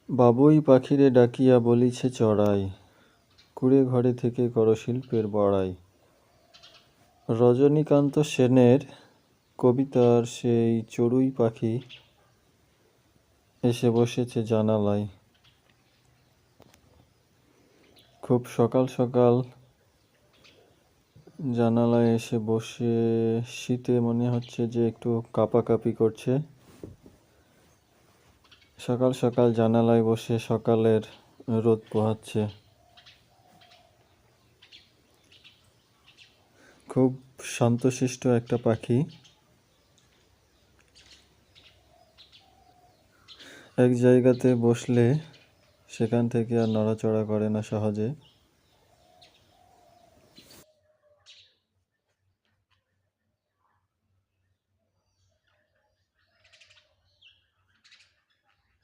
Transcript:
বাবুই পাখিরে ডাকিয়া বলিছে চড়াই, কুঁড়ে ঘরে থেকে করো শিল্পের বড়াই। রজনীকান্ত সেনের কবিতার সেই চড়ুই পাখি এসে বসেছে জানালায়। খুব সকাল সকাল জানালায় এসে বসে, শীতে মনে হচ্ছে যে একটু কাঁপাকাঁপি করছে। সকাল সকাল জানালায় বসে সকালের রোদ পোহাচ্ছে। খুব শান্তশিষ্ট একটা পাখি। এক জায়গাতে বসলে সেখান থেকে আর নড়াচড়া করে না সহজে।